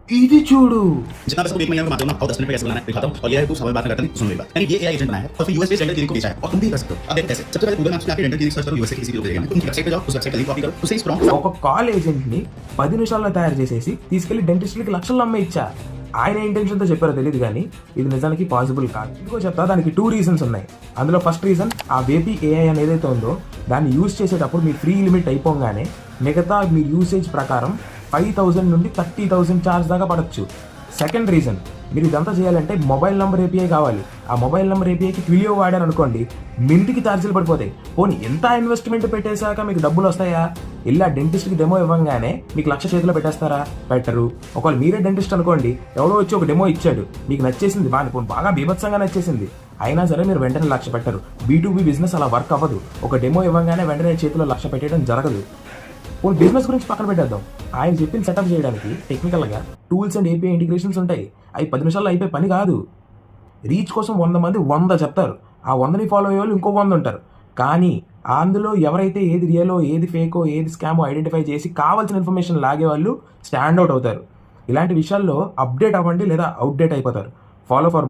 ఇది చూడు. जितना पैसा तुम 1 महीने में कमाते हो ना, और 10 मिनट में कैसे बनाना है दिखाता हूँ। और ये है तू समय बात करता नहीं, सुन मेरी बात। यानी ये एआई एजेंट बनाया है और फिर यूएस बेस्ड जेंडर क्लिनिक को बेचा है और तुम भी कर सकते हो। अब देखो कैसे। सबसे पहले गूगल मैप्स में आके जेंडर क्लिनिक सर्च करो, यूएस के किसी भी लोग देखेगा। तुम वेबसाइट पे जाओ, उस वेबसाइट का लिंक कॉपी करो, उसे इस प्रॉम्प्ट ఒక కాల్ ఏజెంట్ ని 10 నిమిషాల్లో తయారు చేసేసి తీసుకెళ్లి డెంటిస్ట్లకి లక్షల్లో అమ్మేయచ్చా? ఆయన ఇంటెన్షన్ తో చెప్పారో తెలియదు కానీ ఇది నిజానికి పాసిబుల్ కాదు. ఇంకో చెప్తా, దానికి 2 రీజన్స్ ఉన్నాయి. అందులో ఫస్ట్ రీజన్, ఆ వేపీ ఏఐ అని ఏదైతే ఉందో దాన్ని యూజ్ చేసేటప్పుడు మీ ఫ్రీ లిమిట్ అయిపోగానే మిగతా మీ యూసేజ్ ప్రకారం 5,000 నుండి 30,000 ఛార్జ్ దాకా పడచ్చు. సెకండ్ రీజన్, మీరు ఇదంతా చేయాలంటే మొబైల్ నెంబర్ ఏపీఐ కావాలి. ఆ మొబైల్ నెంబర్ ఏపీఐకి ట్విలియో వాడారు అనుకోండి, మింటికి ఛార్జీలు పడిపోతాయి. పోనీ ఎంత ఇన్వెస్ట్మెంట్ పెట్టేశాక మీకు డబ్బులు వస్తాయా? ఇలా డెంటిస్ట్కి డెమో ఇవ్వగానే మీకు 1,00,000 చేతిలో పెట్టేస్తారా? పెట్టరు. ఒకవేళ మీరే డెంటిస్ట్ అనుకోండి, ఎవడో వచ్చి ఒక డెమో ఇచ్చాడు, మీకు నచ్చేసింది, బాగా బీభత్సంగా నచ్చేసింది, అయినా సరే మీరు వెంటనే 1,00,000 పెట్టరు. B2B బిజినెస్ అలా వర్క్ అవ్వదు. ఒక డెమో ఇవ్వగానే వెంటనే చేతిలో 1,00,000 పెట్టడం జరగదు. పోనీ బిజినెస్ గురించి పక్కన పెట్టేద్దాం. ఆయన చెప్పిన సెటప్ చేయడానికి టెక్నికల్గా టూల్స్ అండ్ ఏపీఐ ఇంటిగ్రేషన్స్ ఉంటాయి. అవి 10 నిమిషాల్లో అయిపోయే పని కాదు. రీచ్ కోసం 100 మంది 100 చెప్తారు. ఆ 100ని ఫాలో అయ్యే వాళ్ళు ఇంకో 100 ఉంటారు. కానీ అందులో ఎవరైతే ఏది రియలో, ఏది ఫేకో, ఏది స్కామో ఐడెంటిఫై చేసి కావాల్సిన ఇన్ఫర్మేషన్ లాగే వాళ్ళు స్టాండ్ అవుట్ అవుతారు. ఇలాంటి విషయాల్లో అప్డేట్ అవ్వండి లేదా అవుట్డేట్ అయిపోతారు. Follow for